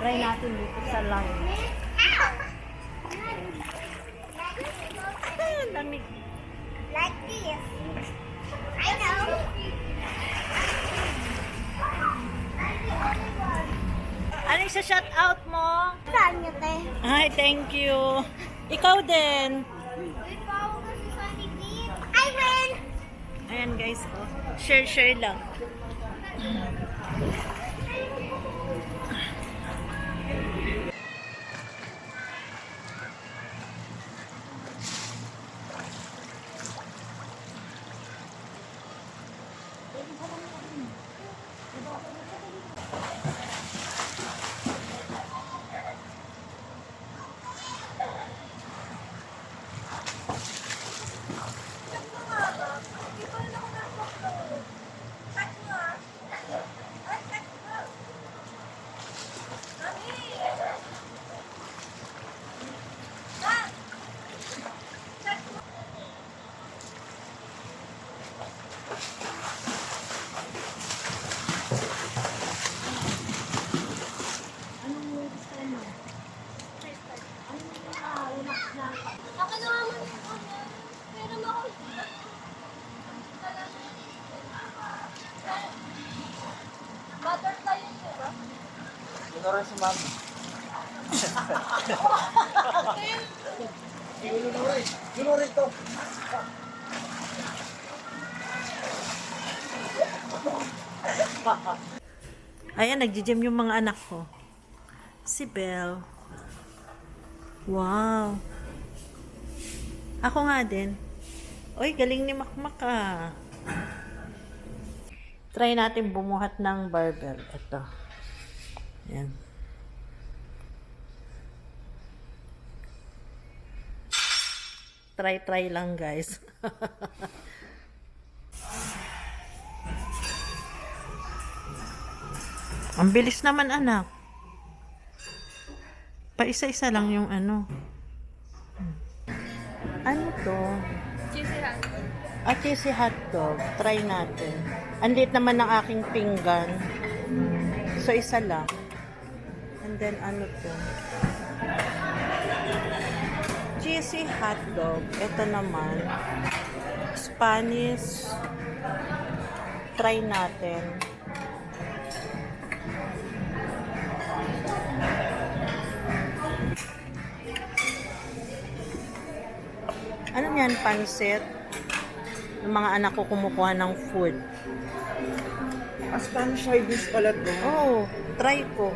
Try natin dito sa line. Ay, ang lamig. Like this. I know. Ano yung shout out mo? Saan nyo, te? Ay, thank you. Ikaw din. I win! Ayan guys, oh. Share lang. Ako na naman yung pero butterfly yun, diba? Ito rin si Mami. Gulo rin to. Ayan, nagji-gym yung mga anak ko. Si Belle. Wow. Ako nga din. Uy, galing ni Makmak ah. Try natin bumuhat ng barbell. Ito. Ayan. Try lang guys. Ang bilis naman anak. Pa-isa-isa lang yung ano. Ano to? Cheesy hotdog. Cheesy hotdog. Try natin. Ang liit naman ng aking pinggan. So, isa lang. And then, ano to? Cheesy hotdog. Ito naman. Spanish. Try natin. Ano yan? Pansit? Yung mga anak ko kumukuha ng food. Spanish side dish pala to. Oh, try ko.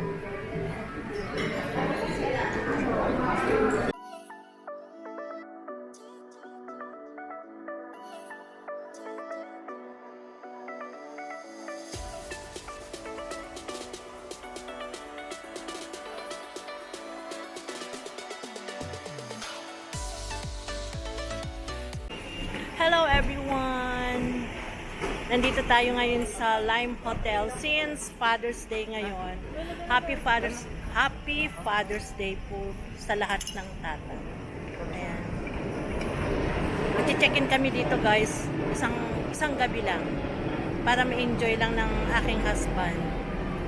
Hello everyone! Nandito tayo ngayon sa Lime Hotel since Father's Day ngayon. Happy Father's Day po sa lahat ng tatay. Ayan. Mag-check-in kami dito guys, isang gabi lang para ma-enjoy lang ng aking husband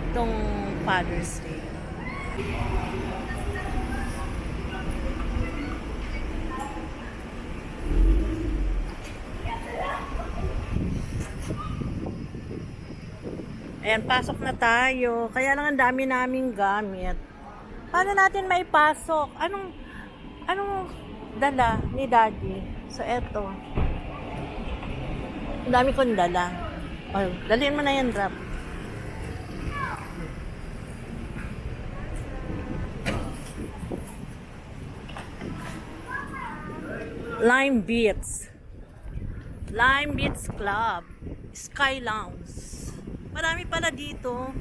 itong Father's Day. Ayan, pasok na tayo. Kaya lang ang dami naming gamit. Paano natin maipasok? Anong dala ni Daddy? So, eto. Ang dami kong dala. Oh, dalhin mo na yan, Rap. Lime Beats. Lime Beats Club. Sky Lounge. Marami pala dito.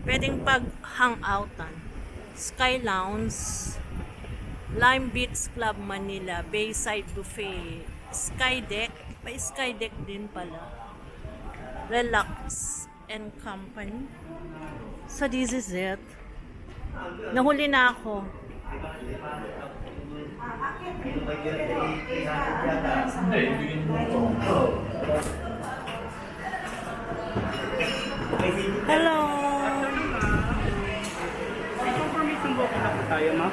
Pwedeng pag-hangoutan. Sky Lounge, Lime Beats Club Manila, Bayside Buffet, Sky Deck. May Sky Deck din pala. Relax and Company. So this is it. Nahuli na ako. Hello. tayo mga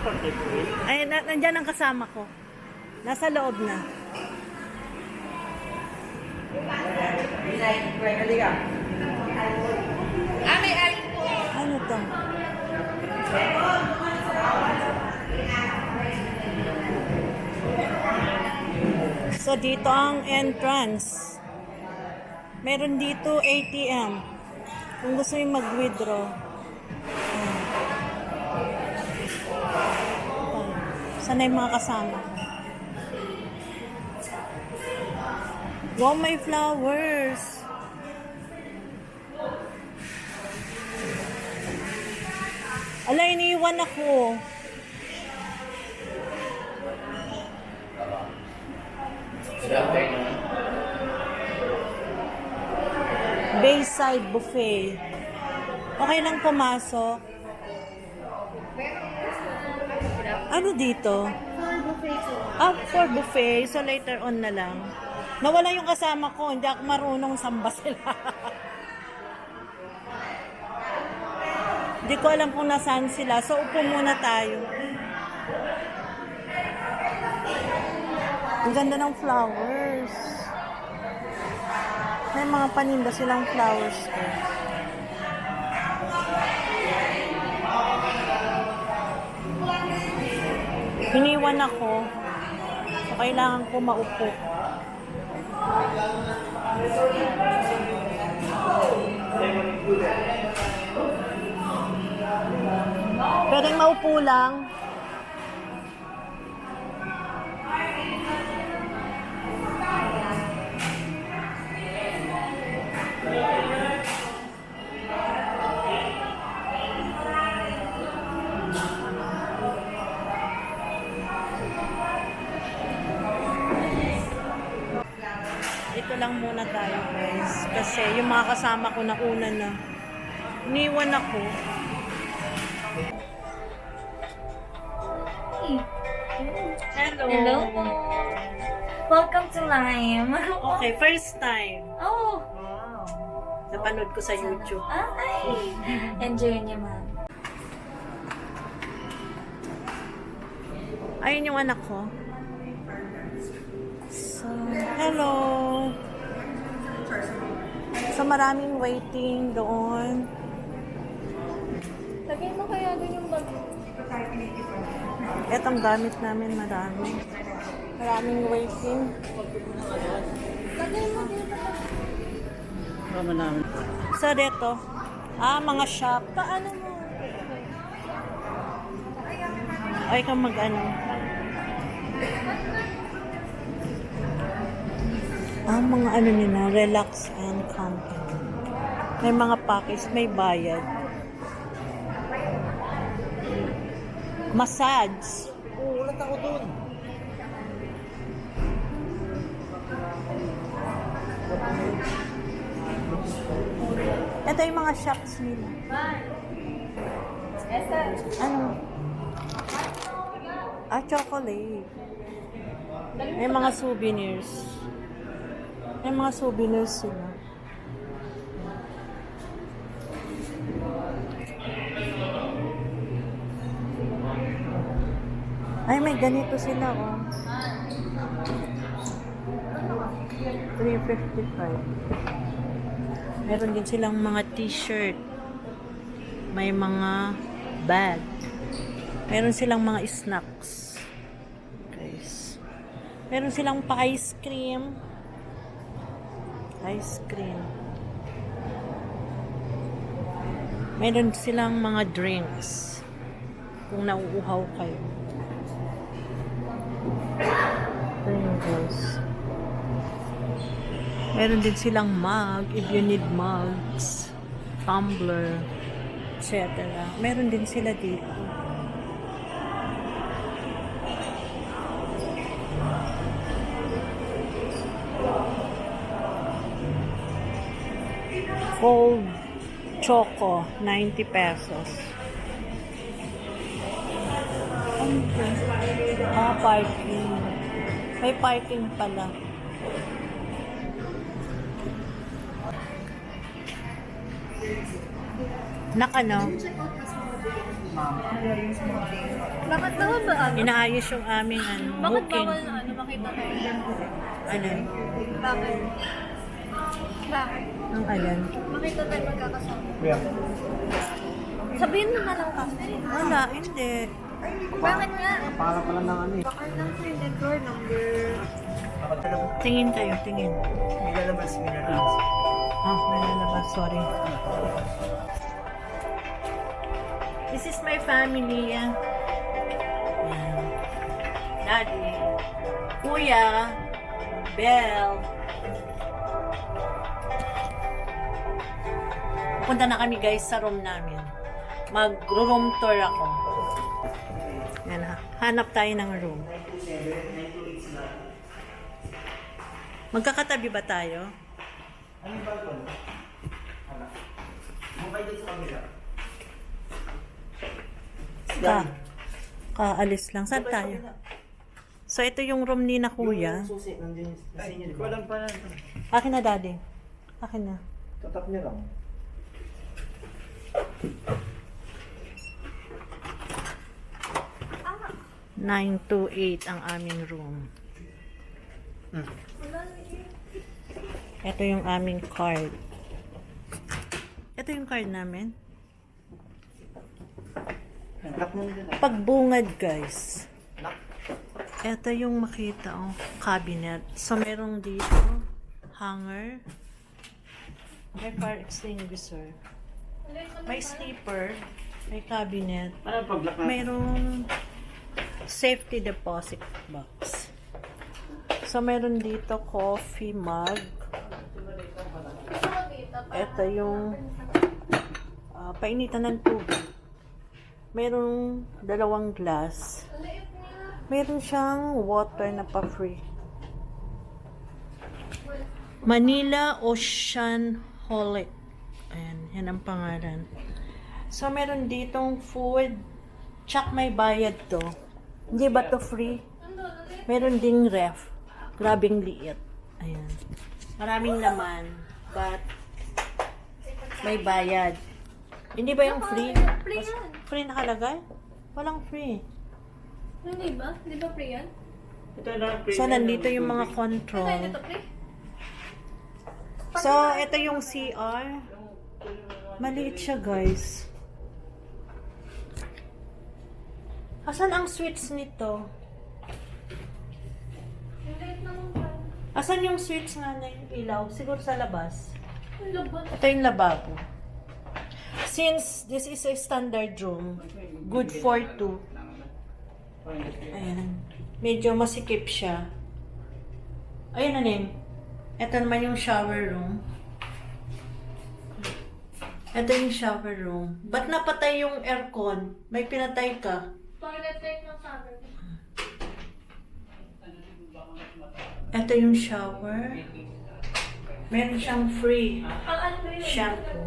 43. Ay, nandyan ang kasama ko. Nasa loob na. Ano to? So, dito ang entrance. Meron dito ATM. Kung gusto yung mag-withdraw. Sana yung mga kasama ko. Wow, may flowers. Ala, iniiwan ako. Bayside buffet. Okay lang pumasok. Ano dito? For buffet. So later on na lang. Nawala yung kasama ko. Hindi ako marunong samba sila. Hindi ko alam kung nasaan sila. So upo muna tayo. Ang ganda ng flowers. May mga paninda silang flowers ko. Hiniwan ako. So, kailangan ko maupo. Pwedeng maupo lang. Ito lang muna tayo, guys. Kasi yung mga kasama ko na una na. Iniwan ako. Hello. Hello po. Welcome to Lime. Okay, first time. Oh. Napanood ko sa YouTube. Ay. Enjoy niyo, ma'am. Ayun yung anak ko. So, hello. So, maraming waiting doon. Lagay mo kaya dun yung bag. Etong gamit namin marami. Maraming waiting. Lagay mo dito. Tama namin. So, dito. Mga shop. Paano mo? Ay, kang mag-ano. Mga ano nila, relax and company. May mga package, may bayad. Massage. Oo, ulat ako dun. Ito yung mga shops nila. Ano? Chocolate. May mga souvenirs. May mga souvenirs sila. Ay, may ganito sila, oh. 355. Meron din silang mga t-shirt. May mga bag. Meron silang mga snacks. Guys. Meron silang pa-ice cream. Ice cream. Meron silang mga drinks. Kung nauuhaw kayo. Pringles. Meron din silang mug, if you need mugs, tumbler, etc. Meron din sila dito. Cold choco, 90 pesos. Parking. May parking pala. Nakano? Bakit bawal ba ano? Inaayos yung aming Bakit booking. bawal na ano makita tayo? Alin? Bakit? Bakit? Ang alin? Makita tayo magkakasama. Yeah. Sabihin mo na lang kasi. Wala, hindi. Bakit nga? Para pala ng ano eh. Baka lang sa door number. Tingin kayo, tingin. May lalabas, may lalabas. Oh, may lalabas, sorry. This is my family. Yan. Daddy, Kuya, Belle. Punta na kami guys sa room namin. Mag-room tour ako. Yan, hanap tayo ng room. Magkakatabi ba tayo? Ano yung balkon? Mukay din sa kamila. Kaalis lang. Saan tayo? So, ito yung room ni na kuya. Susi, nandiyan yung sa inyo, di ba? Walang pa na. Akin na, daddy. Akin na. Tatap niya lang. Ah, 9 to 8 ang aming room. Ito yung aming card. Ito yung card namin. Lock mo din. Pagbungad, guys. Ito yung makita, oh, cabinet. So, merong dito, hanger. May fire extinguisher. May sleeper. May cabinet. Ano pag-lock na? Mayroong safety deposit box. So, meron dito coffee mug. Ito yung painitan ng tubig. Mayroong dalawang glass. Meron siyang water na pa-free. Manila Ocean Holic. Ayan, yan ang pangalan. So, meron ditong food. Tsak may bayad to. Hindi ba to free? Meron ding ref. Grabing liit. Ayan. Maraming laman. But, may bayad. Hindi ba yung free? Free yan. Free nakalagay? Walang free. Hindi ba? Di ba free yan? Ito lang. So, nandito yung mga Kaya control. dito free? So, ito yung CR. Maliit siya, guys. Asan ang switch nito? Asan yung switch nga na yung ilaw? Siguro sa labas. Ang labas. Ito yung lababo. Since this is a standard room, good for two. Ayan. Medyo masikip siya. Ayan na rin. Ito naman yung shower room. Ito yung shower room. Ba't napatay yung aircon? May pinatay ka. Toilet take ng sabi. Ito yung shower. Meron siyang free Ang ano ba yun? shampoo.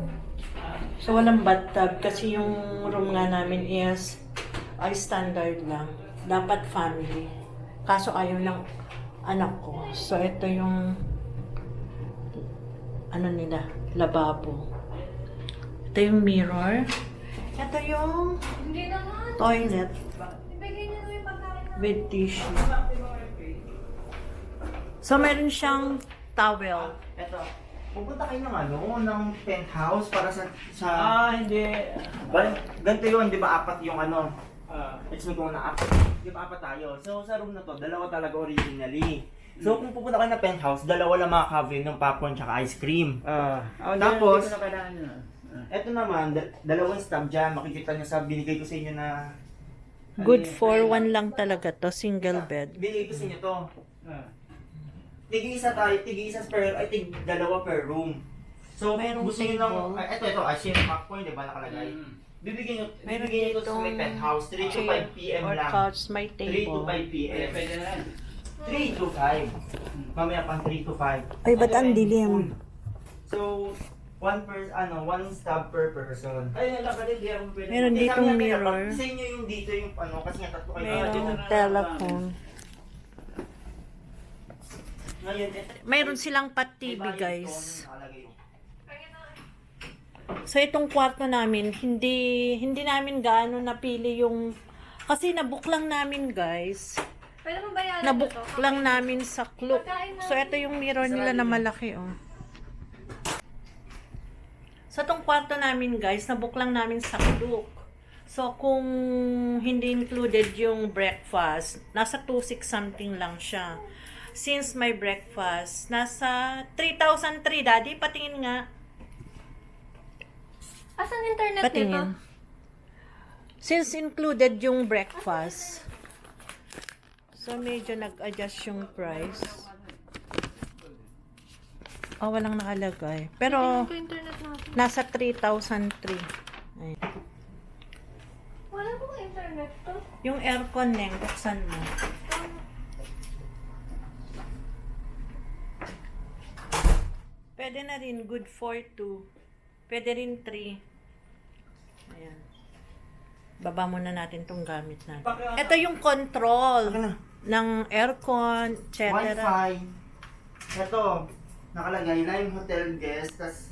So, walang bathtub kasi yung room nga namin is ay standard lang. Dapat family. Kaso ayaw ng anak ko. So, ito yung ano nila, lababo. Ito yung mirror. Ito yung Hindi naman. toilet Ibigay niyo na yung pagkain na. with tissue. So, meron siyang towel. Eto. Pupunta kayo ng ano, ng penthouse para sa... Hindi. Ganito yun, di ba apat yung ano? Ah. Explain ko na apat. Di ba apat tayo? So sa room na to, dalawa talaga originally. So kung pupunta kayo ng penthouse, dalawa lang makaka-avail ng popcorn tsaka ice cream. Tapos, Hindi ko na kailangan yun. eto naman, dalawang stab dyan. Makikita nyo sa binigay ko sa inyo na... Good for one lang talaga to, single bed. Binigay ko sa inyo to. Ah. Tig-isa tayo, tig-isa per, ay tig-dalawa per room. So, Merong gusto nyo ng, table. ito, ice cream popcorn, di ba nakalagay? Bibigyan nyo, Meron bibigyan nyo to sa ditong may penthouse, 3 to 5 p.m. or lang. couch, may 3 to table. 5 p.m. Pwede na yan. 3 to 5. Mamaya pang 3 to 5. Ay, ba't ang dilim? So, one stab per person. Ay, wala ka rin. Di ako pwede. Meron Hindi, ditong sabi natin, mirror. Sa inyo yung dito yung ano, kasi nga tatlo kayo. Merong telephone. Ngayon, ito. Mayroon silang pat TV, May bayad guys. to, nakalagay yung- So, itong kwarto namin, hindi namin gaano napili yung, kasi nabook lang namin, guys. Pwede mo bayaran Nabook lang namin sa Klook. So, ito yung mirror nila na malaki, oh. Sa itong kwarto namin, guys, nabook lang namin sa Klook. So, kung hindi included yung breakfast, nasa 2,600 something lang siya. Since may breakfast, nasa 3,003. Daddy, patingin nga. Asan internet nito? Patingin. Since included yung breakfast, so medyo nag-adjust yung price. Oh, walang nakalagay. Pero, Ito internet natin. nasa 3,003. Ayun. Wala pong internet to. Yung aircon, Neng, buksan mo. Pwede na rin, good for 2. Pwede rin 3. Ayan. Baba muna natin tong gamit natin. Ito yung control Ano na? ng aircon, etc. Wi-Fi. Ito, nakalagay Lime Hotel Guest, tas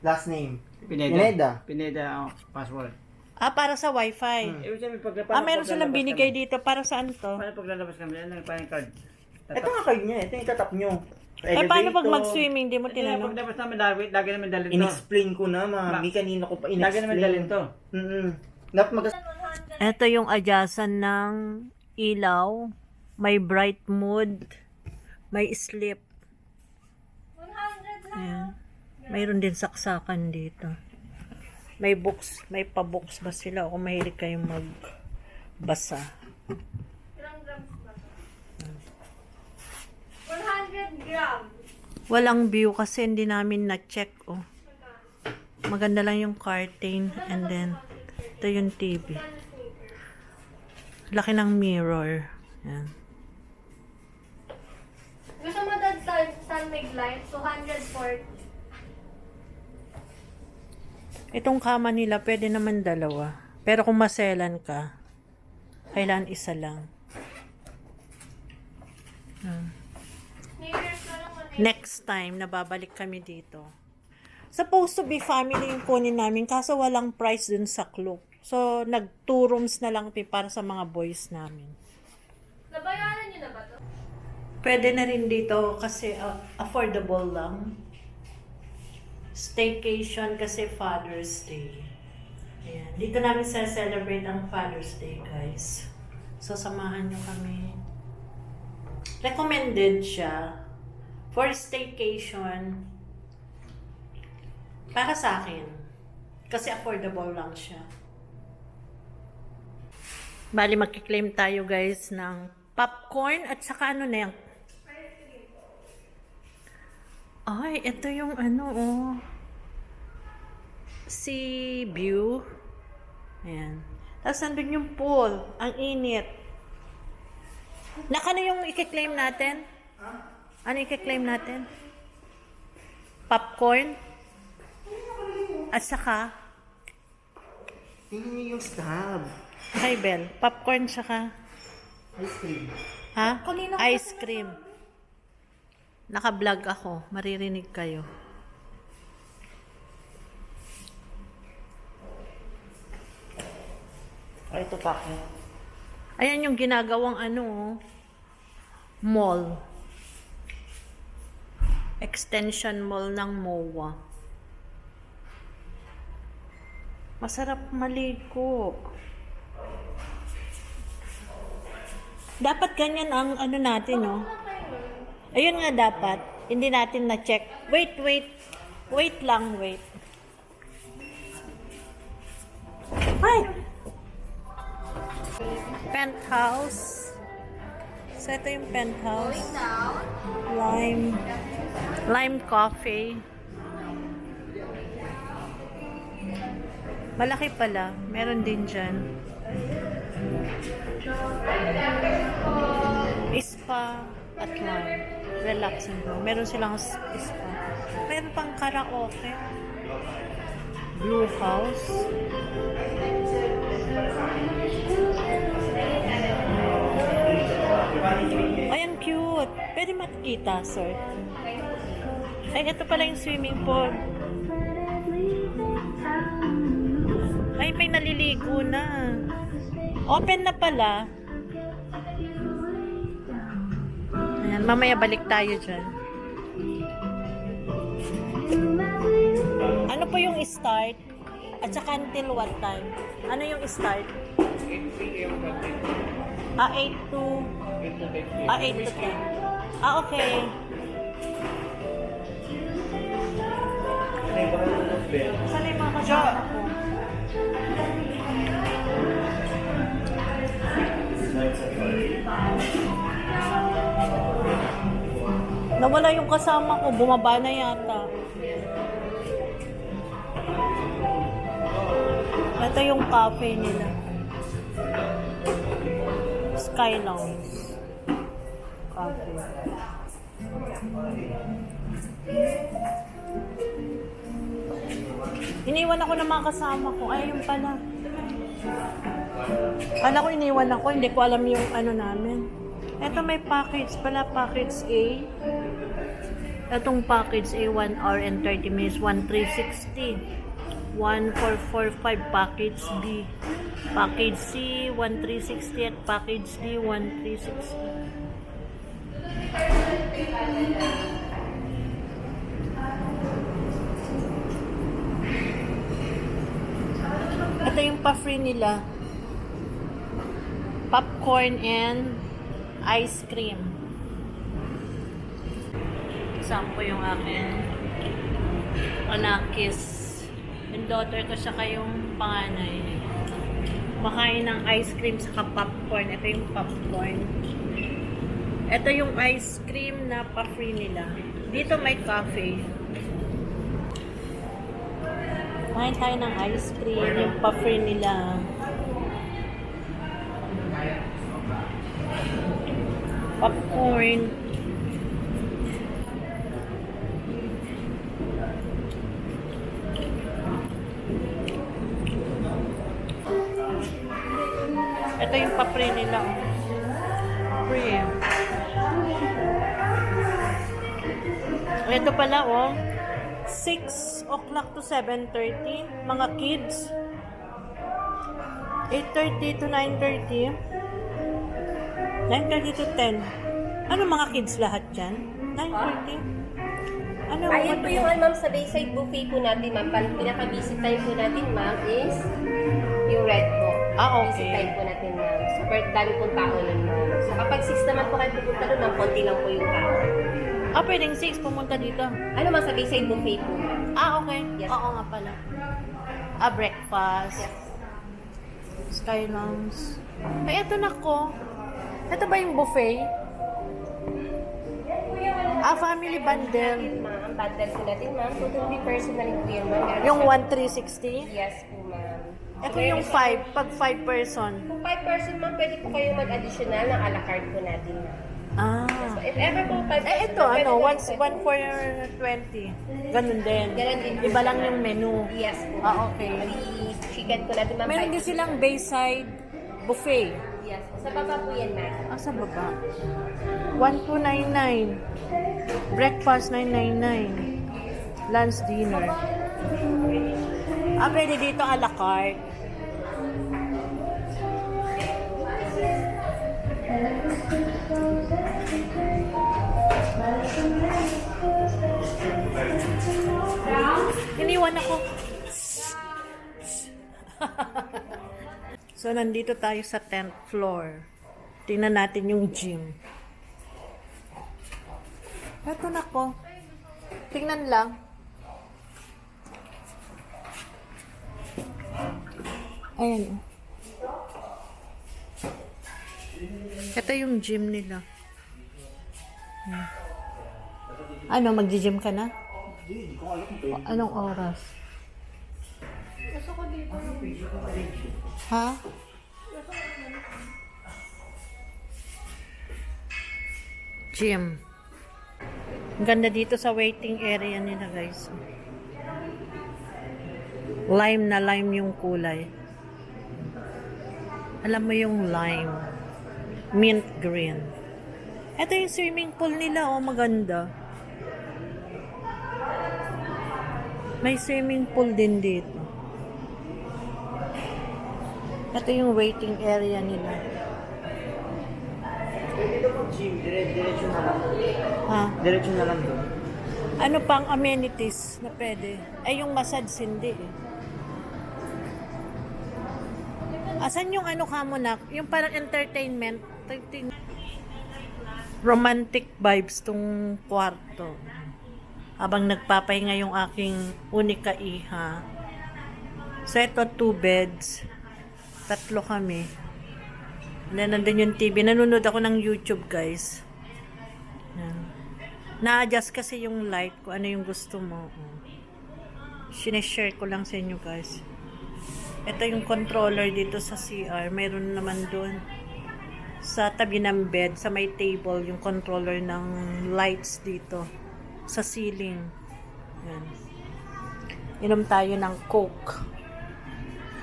last name. Pineda. Pineda, password. Para sa wifi. Ibig sabihin, Meron silang binigay dito. Para saan to? Paano paglalabas kami? Yan ang parang card. Ito nga card niya, ito yung itatap nyo. Paano pag mag-swimming? Di mo Ito yung tinanong? paglabas namin, lagi namin dalhin to. In-explain ko na, mami. Kanina ko pa in-explain. Lagi namin dalhin to. Dapat Ito yung adjustan ng ilaw. May bright mood. May sleep. 100 lang. Ayan. Mayroon din saksakan dito. May books. May pa-books ba sila? O mahilig kayong magbasa? Ilang grams ba to? 100 grams. Walang view kasi hindi namin na-check. Oh. Maganda lang yung curtain. And then, ito yung TV. Laki ng mirror. Ayan. Gusto mo dad sun make light? 240. Itong kama nila, pwede naman dalawa. Pero kung maselan ka, kailangan isa lang. Neighbors na lang muna. Next time, nababalik kami dito. Supposed to be family yung kunin namin, kaso walang price dun sa Klook. So, nag 2 rooms na lang para sa mga boys namin. Nabayaran niyo na ba to? Pwede na rin dito kasi affordable lang. Staycation kasi Father's Day. Ayan. Dito namin celebrate ang Father's Day, guys. So, samahan nyo kami. Recommended siya for staycation para sa akin. Kasi affordable lang siya. Bali, magkiklaim tayo, guys, ng popcorn at saka ano na yung ay, ito yung ano, oh. Sea view. Ayan. Tapos nandun yung pool. Ang init. Nakano yung i-claim natin? Ano i-claim natin? Popcorn? At saka? tingnan niyo yung stab. Hi, Bel. Popcorn saka? Ice cream. Ha? Ice cream. Naka-vlog ako. Maririnig kayo. Ay, ito pa. Ayan yung ginagawang ano, oh, mall. Extension mall ng MOA. Masarap maligo. Dapat ganyan ang ano natin, no? Ayun nga dapat. Hindi natin na-check. Wait. Wait lang, wait. Ay! Penthouse. So, ito yung penthouse. Lime coffee. Malaki pala. Meron din dyan. Spa at lime. Relaxing daw. Meron silang spa. Meron pang karaoke. Blue house. Ay, ang cute. Pwede makikita, sir. Ay, ito pala yung swimming pool. Ay, may naliligo na. Open na pala. Ayan, mamaya balik tayo dyan. Ano po yung start? At saka until what time? Ano yung start? 8 p.m. 8 to... 8 to 10. Okay. Saan yung mga kasama ko? Nawala yung kasama ko. Bumaba na yata. Ito yung cafe nila. Sky Lounge. Cafe. Iniwan ako ng mga kasama ko. Ay, yung pala. Kala ko iniwan ako. Hindi ko alam yung ano namin. Ito may package pala. Package A. Itong package A, 1 hour and 30 minutes. 1,360. 1,445. Package B. Package C, 1,360. At package D, 1,360. Ito yung pa-free nila. Popcorn and ice cream. Sampo yung akin. Anakis. Yung daughter ko siya kayong panganay. Makain ng ice cream saka popcorn. Ito yung popcorn. Ito yung ice cream na pa-free nila. Dito may cafe. Kumain tayo ng ice cream, yung pa-free nila. Popcorn. Ito yung pa-free nila. Free. Ito pala, oh. 6 o'clock to 7:30, mga kids. 8:30 to 9:30. 9:30 to 10. Ano mga kids lahat dyan? 9:30? Ano? Ayun po yung ma'am sa Bayside buffet po natin, ma'am. Pinaka-visit time po natin, ma'am, is yung red po. Ah, okay. Visit time po natin, ma'am. Super dami pong tao nun, ma'am. So kapag 6 naman po kayo pupunta doon, ma'am, konti lang po yung tao. Ah, pwedeng 6 pumunta dito. Ano ma'am, sa Bayside buffet po, ma'am. Ah, okay. Yes. Oo nga pala. Ah, breakfast. Yes. Sky Lounge. Ay, eto na ko. Ito ba yung buffet? Ah, family bundle. Ma'am, bundle po natin, ma'am. So, to be personal po yun, ma'am. Meron Yung siya- 1,360? Yes po, ma'am. Ito yung 5, pag 5 person. Kung 5 person, ma'am, pwede po kayo mag-additional ng a la carte po natin, ma'am. Ah. So, if ever po 5 person, Ito, pwede ano, po- 1 for 20. Ganun din. Ganun din. Iba lang yung menu. Yes po. Ah, okay. Bali, chicken po natin, ma'am. Meron din silang Bayside buffet. Yes. Sa baba po yan, ma'am. Ah, sa baba. 1,299. Breakfast, 999. Lunch, dinner. Ah, pwede dito a la carte. Iniwan ako. So, nandito tayo sa 10th floor. Tingnan natin yung gym. Eto na ko. Tingnan lang. Ayan. Ito yung gym nila. Ayan. Ano, mag-gym ka na? Anong oras? Ha? Gym. Ang ganda dito sa waiting area nila, guys. Lime na lime yung kulay. Alam mo yung lime. Mint green. Ito yung swimming pool nila, oh, maganda. May swimming pool din dito. Ito yung waiting area nila. Dito po, gym. Diretso na lang. Ha? Diretso na lang doon. Ano pang amenities na pwede? Ay, yung massage hindi eh. Asan yung ano ka mo na? Yung parang entertainment. Romantic vibes tong kwarto. Habang nagpapahinga yung aking unika iha. So, ito 2 beds. 3 kami. Nandun yung TV. Nanonood ako ng YouTube, guys. Yan. Na-adjust kasi yung light kung ano yung gusto mo. Sineshare ko lang sa inyo, guys. Ito yung controller dito sa CR. Mayroon naman doon. Sa tabi ng bed, sa may table, yung controller ng lights dito. Sa ceiling. Yan. Inom tayo ng Coke.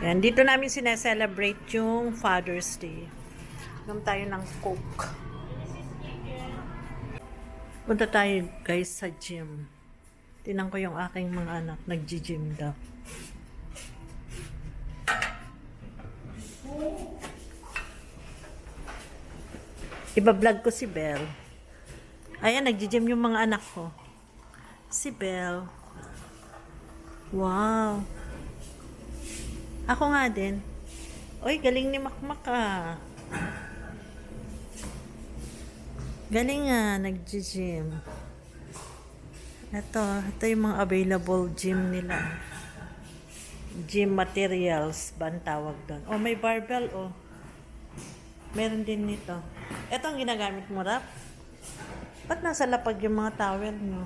Yan. Dito namin sineselebrate yung Father's Day. Inom tayo ng Coke. Punta tayo, guys, sa gym. Tinan ko yung aking mga anak. Nag-gym daw. Iba-vlog ko si Belle. Ayan, nag-gym yung mga anak ko. Si Belle. Wow. Ako nga din. Oy, galing ni Makmak ah. Galing nga, nag-gym. Ito yung mga available gym nila. Gym materials, ba ang tawag doon? Oh, may barbell, oh. Meron din nito. Ito ang ginagamit mo, Rap? Ba't nasa lapag yung mga towel mo?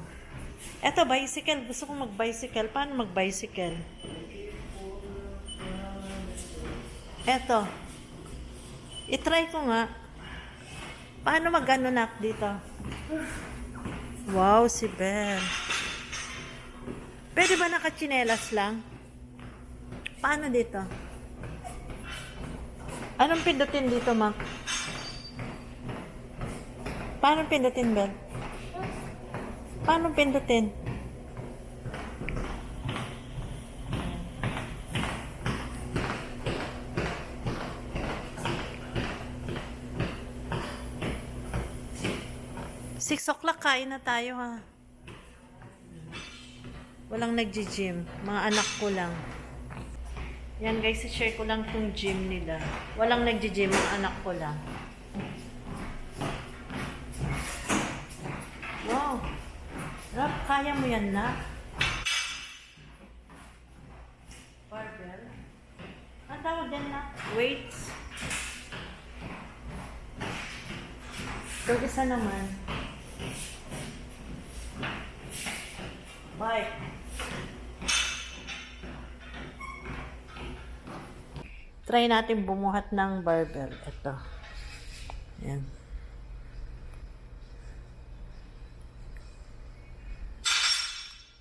Ito, bicycle. Gusto kong mag-bicycle. Paano mag-bicycle? Ito. I-try ko nga. Paano mag-ano na dito? Wow, si Ben. Pwede ba nakachinelas lang? Paano dito? Anong pindutin dito, Mac? Paano pindutin, Ben? Paano pindutin? Six o'clock, kain na tayo, ha? Walang nag-gym. Mga anak ko lang. Yan, guys, share ko lang tong gym nila. Walang nag-gym, mga anak ko lang. Wow. Rob, kaya mo yan na? Barbell? Ang tawag din na? Weights? Ito isa naman. Bike. Try natin bumuhat ng barbell. Ito. Ayan.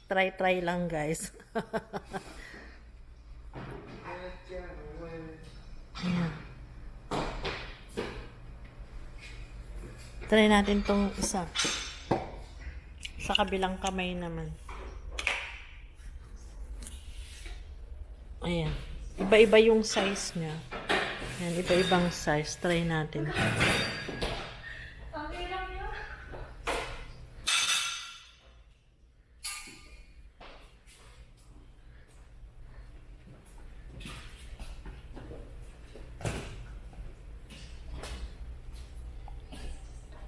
Try lang, guys. Ayan. Try natin tong isa. Sa kabilang kamay naman. Ayan. Iba-iba yung size niya. Ayan, iba-ibang size. Try natin.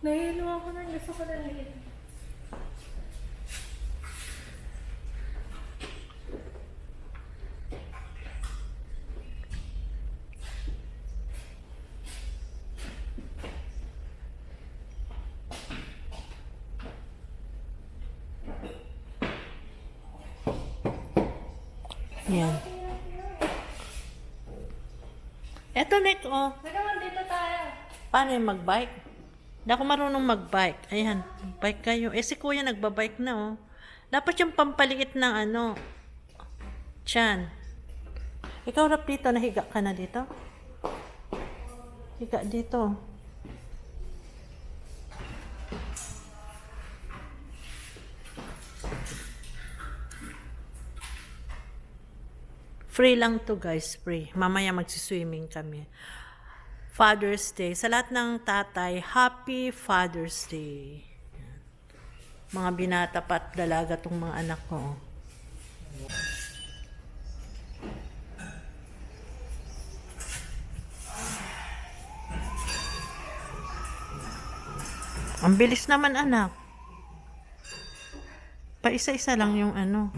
Nahilo ako na. Gusto ko na nahilo. Ayan. Eto, Nick, oh. Naman dito tayo. Paano yung mag-bike? Hindi ako marunong mag-bike. Ayan, bike kayo. Eh, si kuya nagbabike na, oh. Dapat yung pampaliit ng ano, tiyan. Ikaw, Rap, dito, nahiga ka na dito? Higa dito. Free lang to guys, free. Mamaya magsiswimming kami. Father's Day. Sa lahat ng tatay, Happy Father's Day. Yan. Mga binata pa at dalaga tong mga anak ko. Ang bilis naman anak. Pa isa-isa lang yung ano.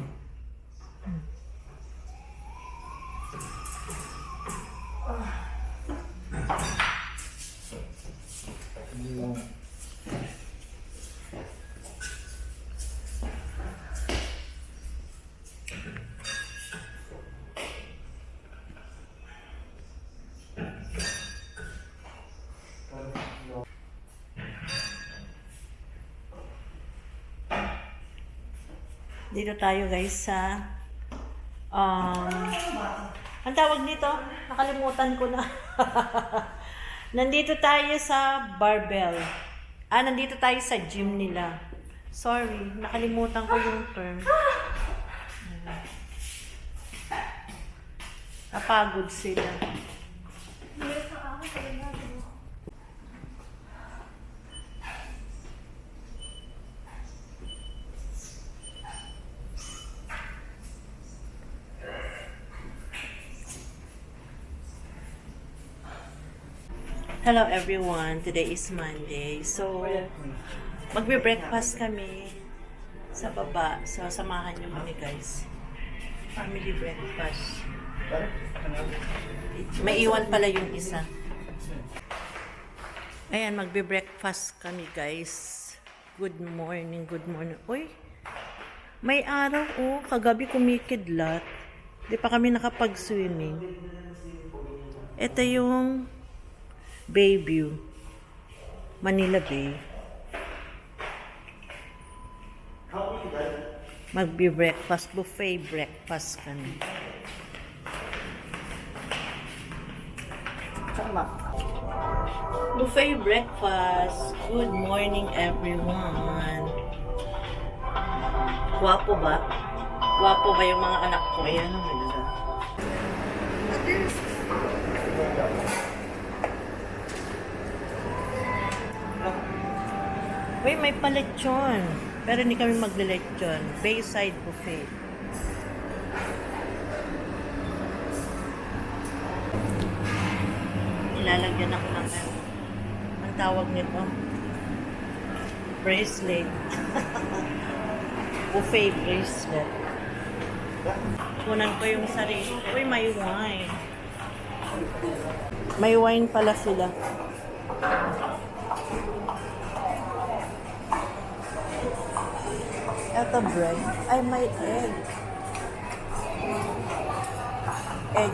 Dito tayo guys sa ang tawag dito, nakalimutan ko na. Nandito tayo sa barbell. Nandito tayo sa gym nila. Sorry, nakalimutan ko yung term. Napagod sila. Hello everyone, today is Monday. So, magbe-breakfast kami sa baba. So, samahan niyo kami guys. Family breakfast. May iwan pala yung isa. Ayan, magbe-breakfast kami guys. Good morning, good morning. Uy, may araw oh, kagabi kumikidlat. Di pa kami nakapag-swimming. Ito yung Bayview, Manila Bay. Magbe-breakfast, buffet breakfast kami. Buffet breakfast. Good morning everyone. Guwapo ba? Guwapo ba yung mga anak ko? Ayan ang ganda. Uy, may palechon. Pero hindi kami magle-lechon. Bayside buffet. Ilalagyan ako ng ang tawag nito? Bracelet. Buffet bracelet. Kunan ko yung sarili. Uy, may wine. May wine pala sila. Ito bread. Ay, may egg. Egg.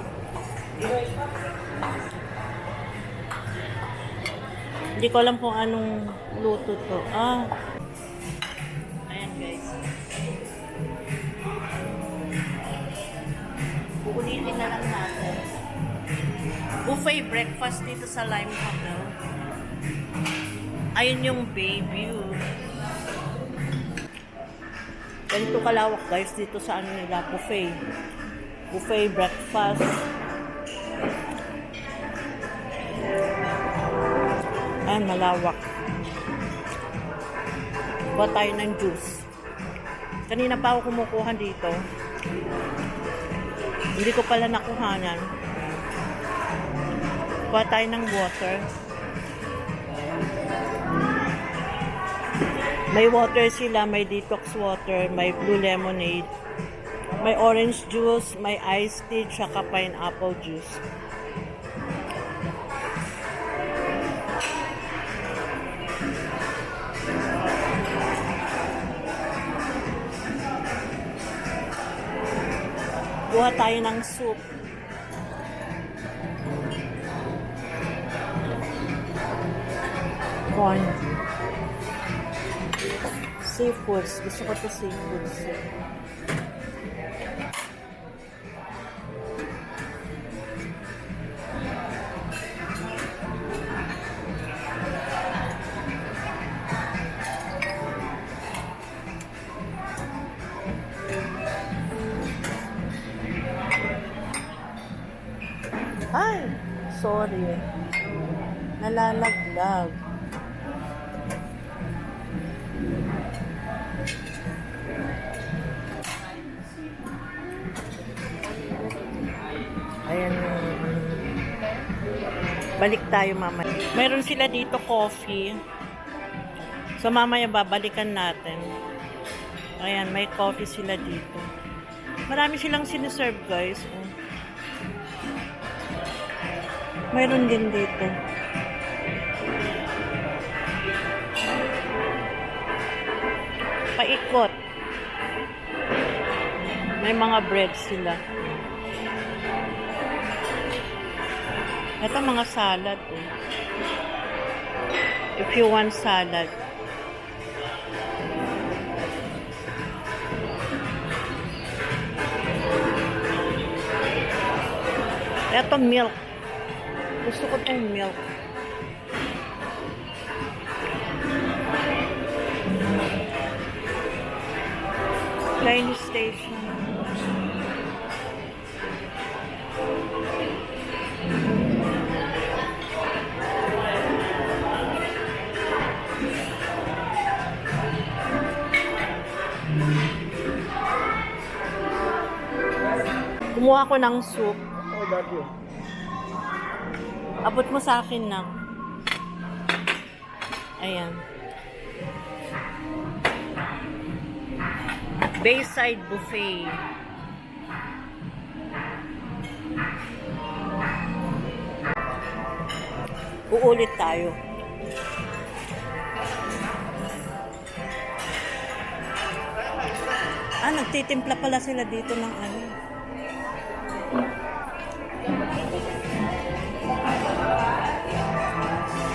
Hindi ko alam kung anong luto to. Ayan guys. Uulitin na lang natin. Buffet breakfast dito sa Lime Hotel. Ayun yung Bayview. Ganito kalawak guys dito sa ano nila, buffet. Buffet breakfast. Ayan, malawak. Kuha tayo ng juice. Kanina pa ako kumukuha dito. Hindi ko pala nakuhanan. Kuha tayo ng water. May water sila, may detox water, may blue lemonade, may orange juice, may iced tea, tsaka pineapple juice. Kuha tayo ng soup. Corn. Seafoods. Gusto ko ito seafoods. Ay, sorry. Nalalaglag. Ayan yung... Balik tayo mamaya. Meron sila dito coffee. So mamaya babalikan natin. Ayan, may coffee sila dito. Marami silang siniserve, guys. Oh. Mayroon din dito. Paikot. May mga bread sila. Ito mga salad. Eh. If you want salad. Ito milk. Gusto ko itong milk. Line station. Kumuha ko ng soup. Abot mo sa akin na. Ayan. Bayside Buffet. Uulit tayo. Nagtitimpla pala sila dito ng ano.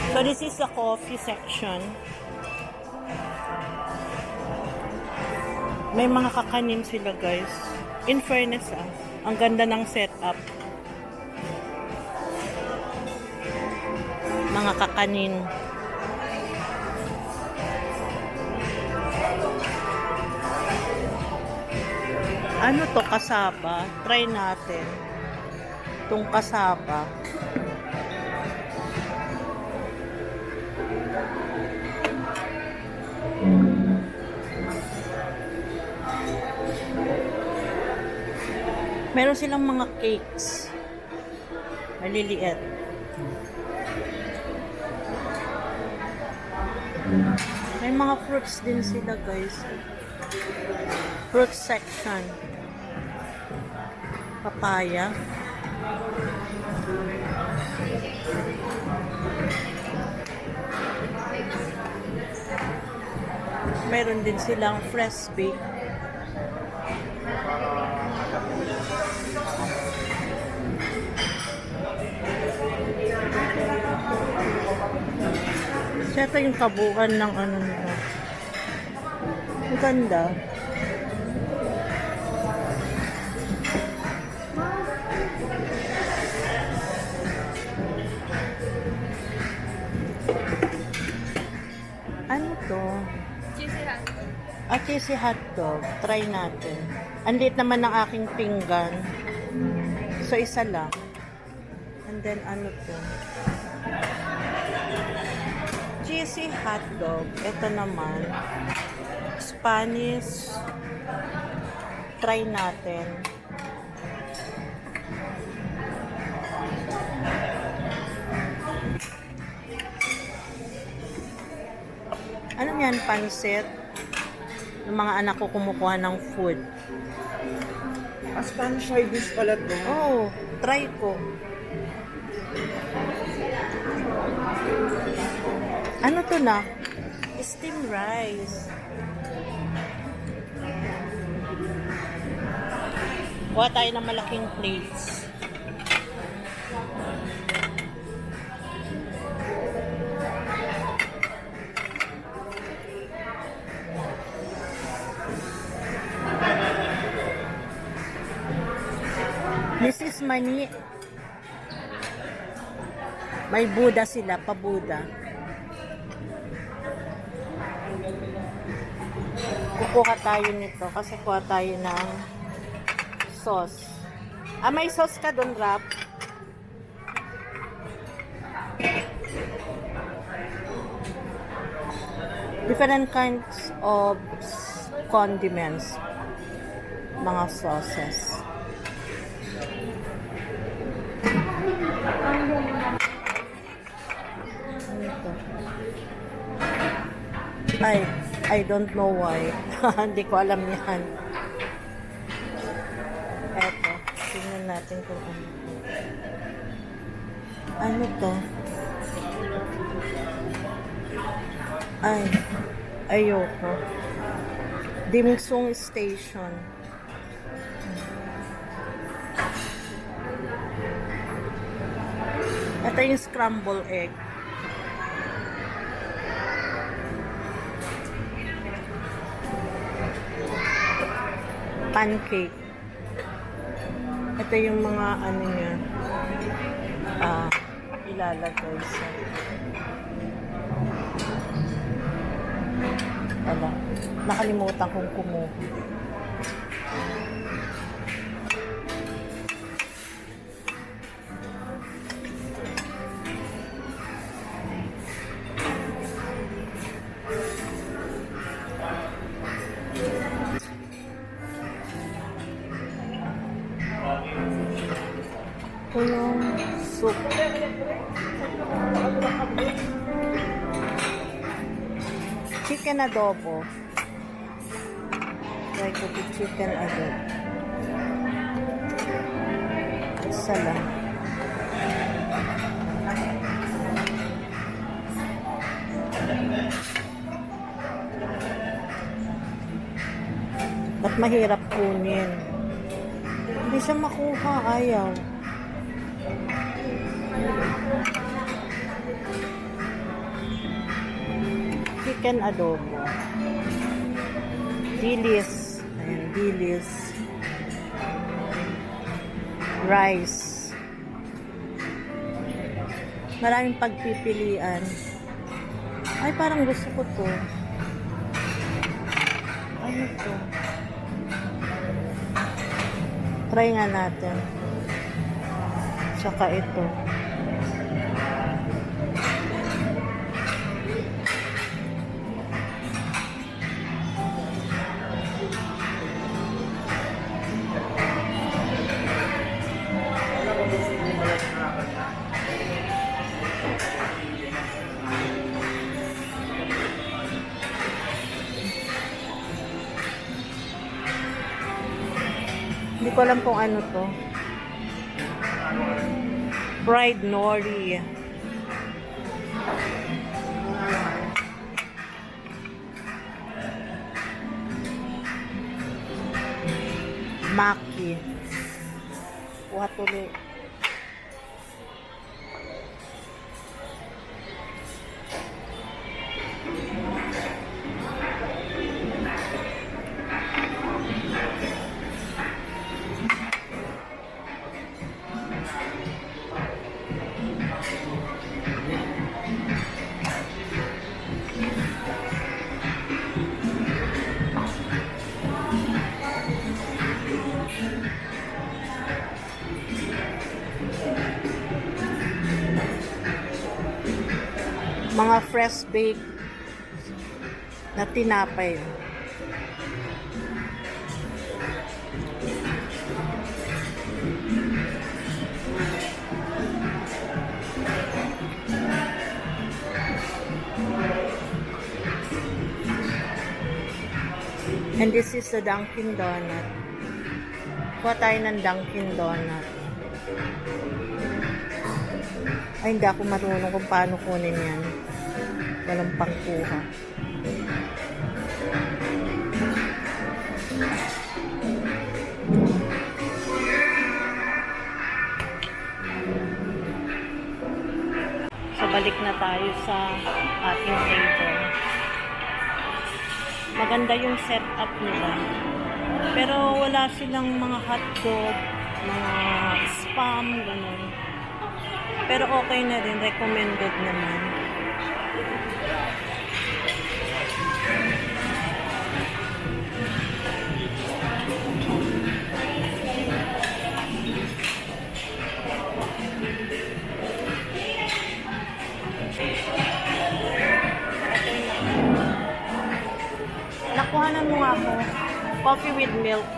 So this is the coffee section. May mga kakanin sila, guys. In fairness, ang ganda ng setup. Mga kakanin. Ano to, kasaba? Try natin. Itong kasaba. Meron silang mga cakes. Maliliit. May mga fruits din sila, guys. Fruit section. Papaya. Meron din silang fresh baked. Ito yung kabuuan ng ano nila. Ang ganda. Ano to? Cheesy hotdog. Cheesy hotdog. Try natin. Ang liit naman ng aking pinggan. So, isa lang. And then, ano to? Cheesy hotdog. Ito naman. Spanish. Try natin. Ano yan? Pansit? Yung mga anak ko kumukuha ng food. Spanish side dish pala to. Oh, try ko. Ano to na? Steamed rice. Kuha tayo ng malaking plates. This is mani. May Buddha sila, pa-Buddha. Kukuha tayo nito kasi kuha tayo ng sauce. May sauce ka doon, Rap? Different kinds of condiments, mga sauces. Ano ito? I don't know why. Hindi ko alam yan. Eto, tingnan natin kung ano. Ano to? Ayoko. Dimsum Station. Ito yung scramble egg. Pancake. Ito yung mga ano niya. Ilalagay sa nakalimutan kong kumuha. Ito yung soup. Chicken adobo. Try ko the chicken adobo. Isa lang. Ba't mahirap kunin? Hindi siya makuha. Ayaw. Chicken adobo. Dilis. Ayan, dilis. Rice. Maraming pagpipilian. Ay, parang gusto ko to. Ano to? Try nga natin. Saka ito. Hindi ko alam kung ano to. Fried nori. Maki. Watuli. Mga fresh baked na tinapay. And this is the Dunkin' Donut. Kuha tayo ng Dunkin' Donut. Ay, hindi ako marunong kung paano kunin yan. Walang pangkuha. So, balik na tayo sa ating table. Maganda yung setup nila. Pero wala silang mga hotdog, mga spam, ganun. Pero okay na rin, recommended naman. Coffee with milk.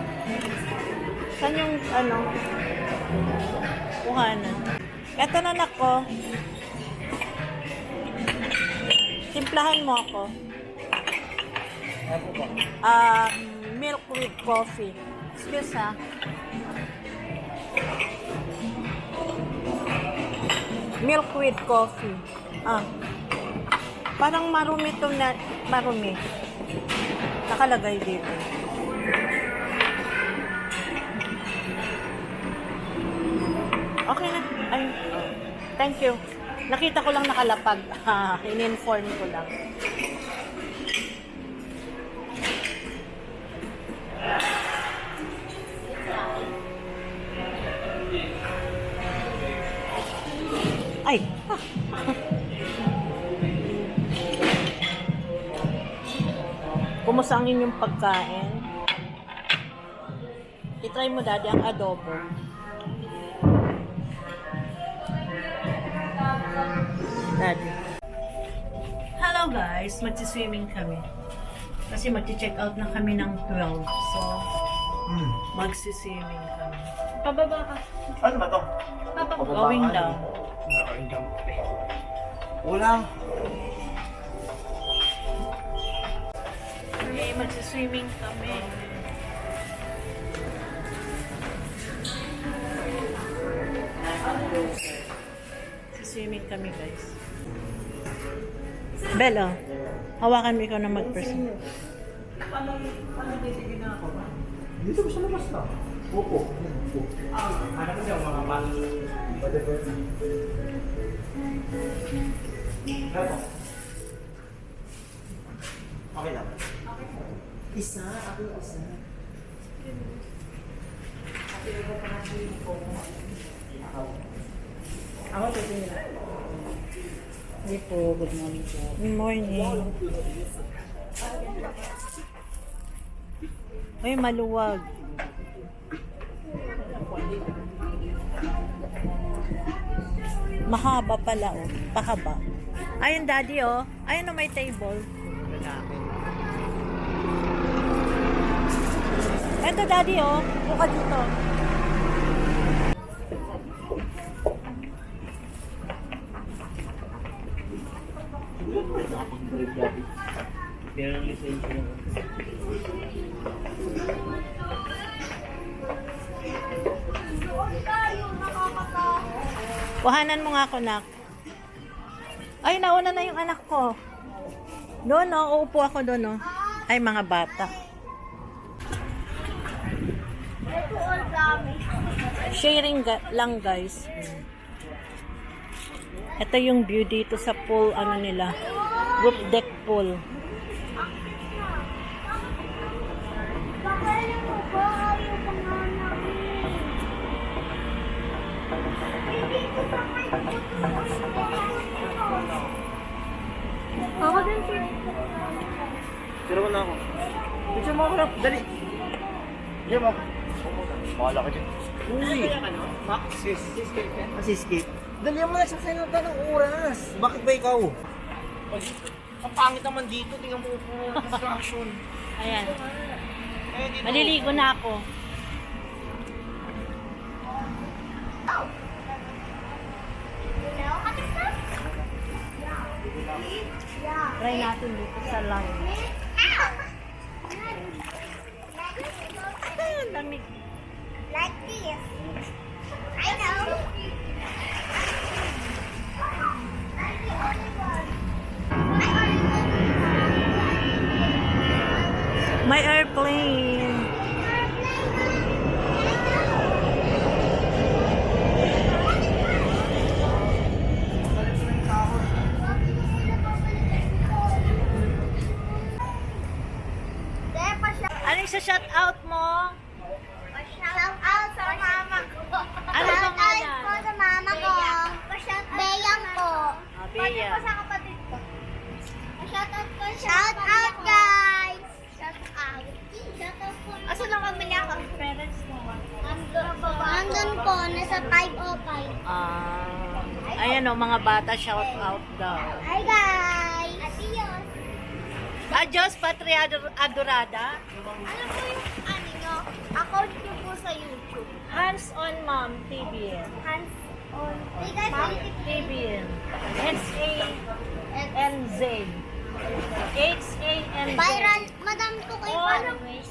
Saan yung ano? Kuhanan. Eto na nako. Timplahan mo ako. Milk with coffee. Excuse ha. Milk with coffee. Parang marumi to na marumi. Nakalagay dito. Okay na. Ay, thank you. Nakita ko lang nakalapag. In-inform ko lang. Ay! Kumusta ang inyong pagkain? I-try mo, Daddy, ang adobo. Daddy. Hello guys! Magsi-swimming kami. Kasi magti-check out na kami ng 12. So, magsi-swimming kami. Pababa ka. Ano ba to? Going down. Going down. Ulang. Okay, magsi-swimming kami. Swimming kami, guys. Bella, hawakan mo ikaw na mag-person. Dito ba sa labas na? Opo. Anak ko siya mga pan. Okay lang. Isa, ako isa. Ako titingin na. Hindi po, good morning po. Good morning. Ay, maluwag. Mahaba pala, oh. Pahaba. Ayun, Daddy, oh. Ayun, oh, may table. Eto, Daddy, oh. Buka dito. Pero lisensya lang. Kuhanan mo nga ako, nak. Ay, nauna na yung anak ko. Doon, no? Uupo ako doon, no? Ay, mga bata. Sharing lang, guys. Ito yung view dito sa pool, ano nila. Roof deck pool. Ako din, sir. Tira mo na ako. Picture mo ako lang. Dali. Tira mo. Bahala ka dyan. Uy! Sis. Dali mo na sa sinunta ng oras. Bakit ba ikaw? Ang pangit naman dito. Tingnan mo po. Distraction. Ayan. Eh, dito. Maliligo na ako. Try natin dito sa line. Ay, ang lamig. Like this. I know. My airplane. Ano yung sa-shout out mo? Shout out sa mama ko. Ano Shout pangalan? out po sa mama ko. Beyang po. Bea. Sa kapatid ko. Shout out guys. Shout out. Shout out po. Asa lang kami niya ako? Parents mo. Nandun po, nasa 505. Ayan o, mga bata, shout out daw. Hi guys. Adios. Adios, Patria Adorada. Ano po yung account niyo po sa YouTube? Hands on Mom TVN. Hands on. Hey guys, Mom ulitin ko. TVN. H-A-N-Z. H-A-N-Z. Viral. Madam ko kayo On,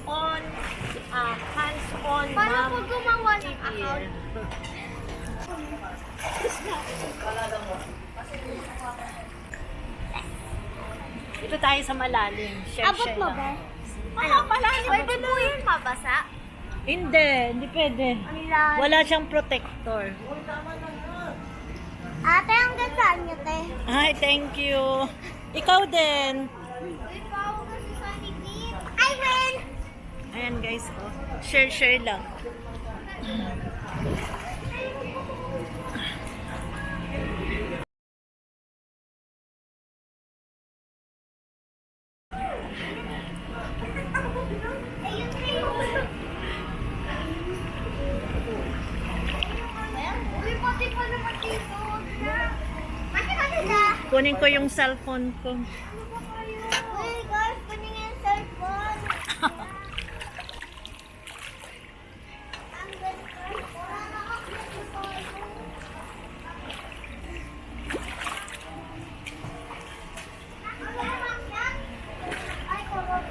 followers. hands on Paano Mom po gumawa ng account? TVN. Dito tayo sa malalim. Abot Share mo lang. ba? Malalim. Pwede po yun mabasa? Hindi pwede. Ang lalim. Wala siyang protector. Ate, ang ganda niyo, te. Hi, thank you. Ikaw din. Uy, bago kasi sa Nigit. I win! Ayan guys, oh. Share lang. Ayun kayo. Uy, pati pa naman dito. Kasi na. Kunin ko yung cellphone ko. Uy, guys, kunin nga yung cellphone. Ang ganda. Wala na ako sa cellphone. Ang ganda yan. Ay, korot.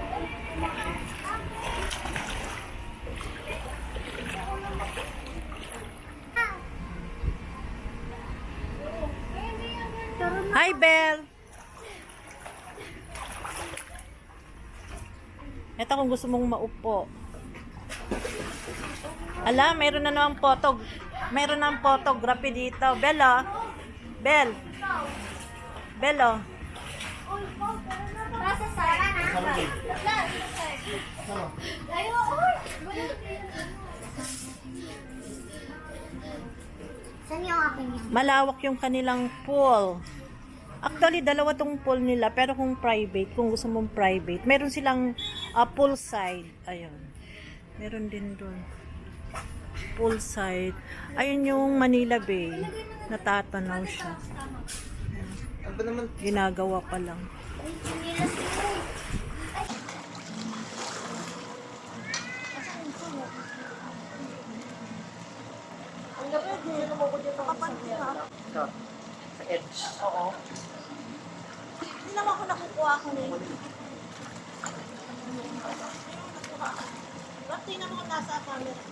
Hi, Belle. Ito kung gusto mong maupo. Ala, mayroon na naman mayroon na photography dito. Belle, oh. Belle. Belle, oh. Para sa Sara na. Ayo, uy. Saan yung akin yan? Malawak yung kanilang pool. Actually, dalawa tong pool nila, pero kung private, kung gusto mong private, meron silang poolside. Ayun. Meron din doon. Poolside. Ayun yung Manila Bay. Natatanaw siya. Ginagawa pa lang. Sa edge. Oo. Hindi naman ako nakukuha ko na yun. Ba't tingnan mo kung nasa camera?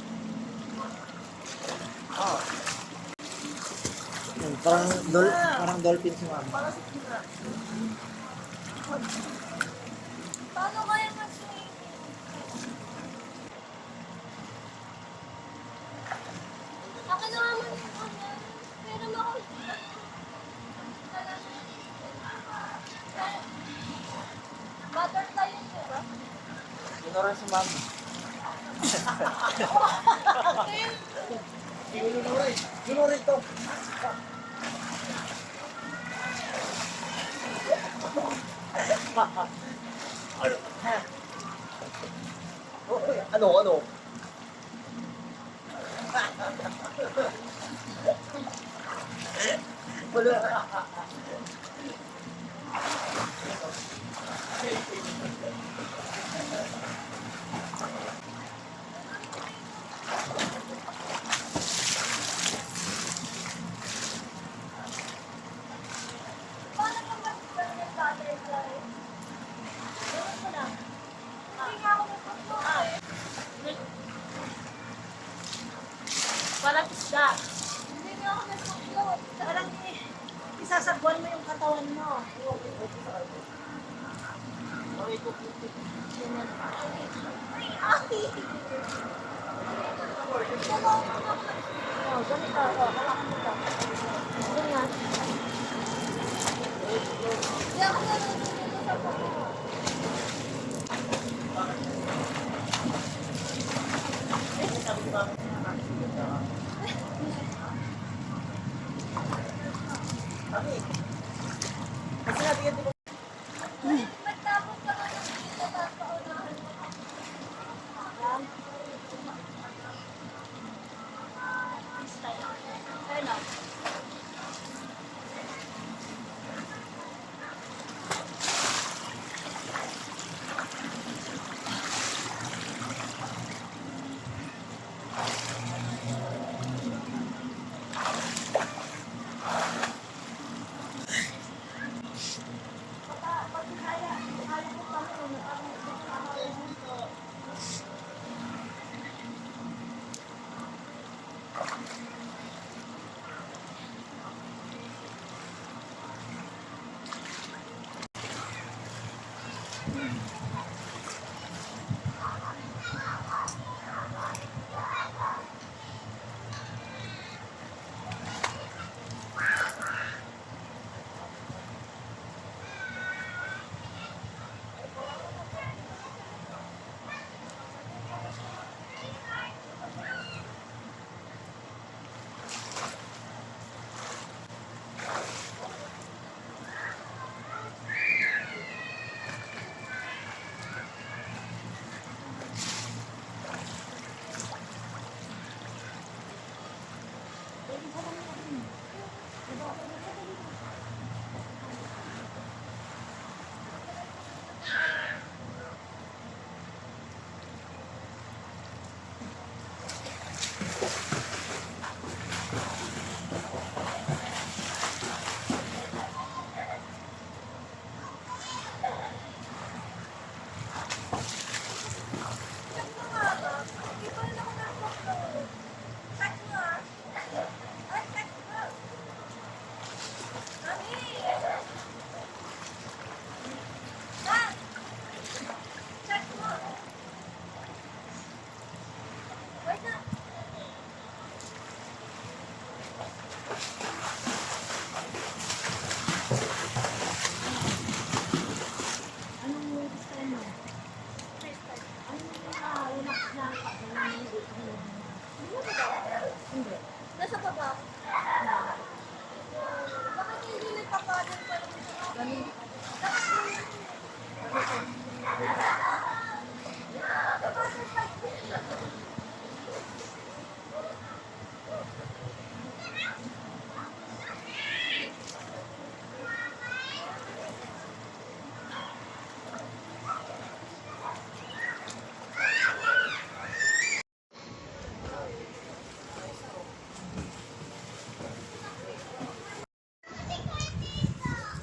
Oo. Parang dolphin si mama. Paano kaya mag-swing? Ako na naman yung kanya. Pero butterfly yun, di ba? Tinuruan si mama. Tinuruan ito. Ano? Paano ka mag-swing ng butterfly? Gawin ko na. Hindi nga ako mag-float eh. Parang isda. Hindi nga ako nag-float. Parang isasagwan mo yung katawan mo. Oh, ganito. Oh, hawakan mo to. Ganyan. Hindi ako nalulunod sa pako. Magtapos ka na ng dito, tapos paunahan mo. Ayun, oh. Nasa baba. Bakit hindi nagpapadal pa naman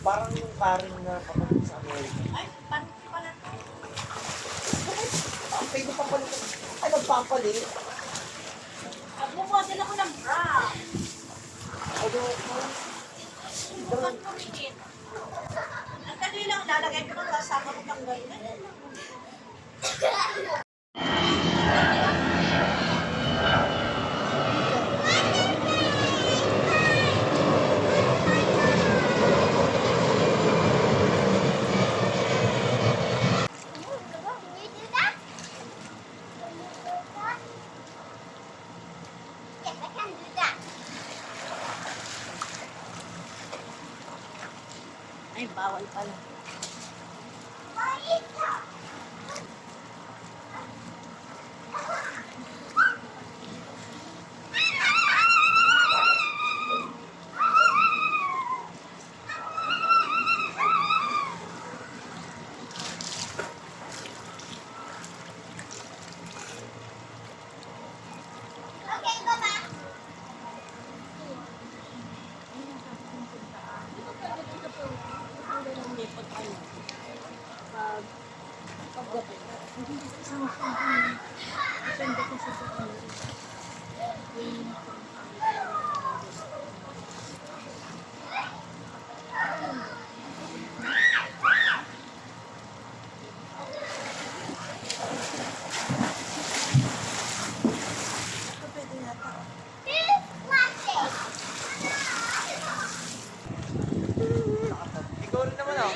Parang yung Karen na kapatid sa Amerika. Ay, paano pala to? Ay, nagpapalit. Ay, nagpapalit. Bumodel ako ng bra. Ano, Bukan mo minit. Ang dali lang, lalagay ko ng kasama ko pang ganyan. Can you do that? Yes, I can do that. Ay, bawal pala. Okay, baba. Lipot ano. Paggabi. This is plastic. ikaw rin naman ah.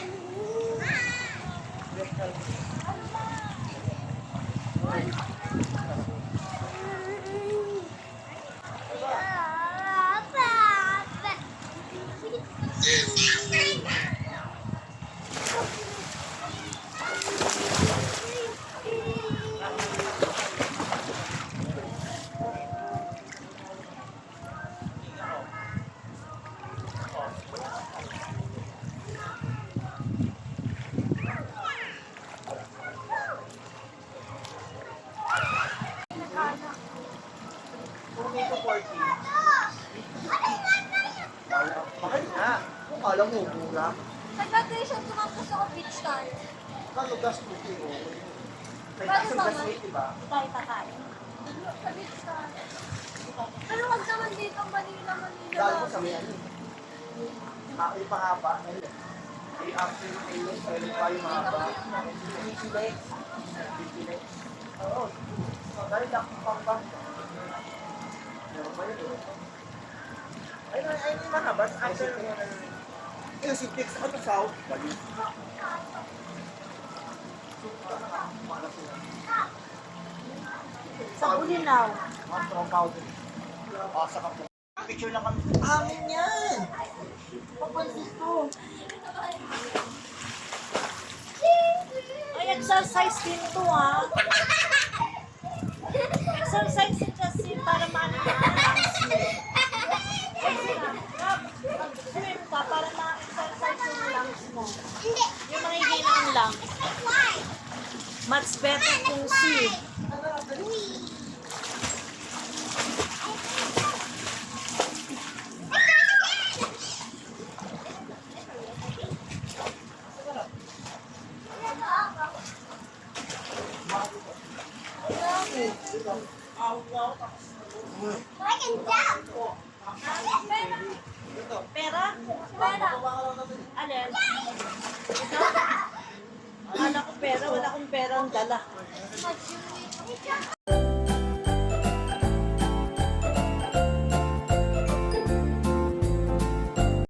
Kung dito 40. Bakit na? Kung kala mo, mura. Nag-graduation ko lang gusto ko beach car. Kano gas mo kayo? May Paano kasang naman? gas rate, diba? Tayo tayo. Sa beach car. Pero wag naman dito, Manila. Dahil mo sa may ano. Ay, pahaba. Ay, after yung tayo pa yung mahaba. Oo. Dahil dakpang pa. Meron pa yun. Ay, yung mahaba. After yung si Tix, ano south? Bali. Sa Bulinaw. Mga strong powder. Sa kapo. Picture lang kami. Amin yan! Papansin ko. Ay, exercise din to ha. Exercise din kasi para maano yung lungs mo. Swim ka para ma-exercise yung lungs mo. Hindi. Yung mga hihinang lungs. Why? Much better kung swim. I can jump. Pera? Pera. Alin? Ikaw? Akala ko pera, wala akong pera ang dala.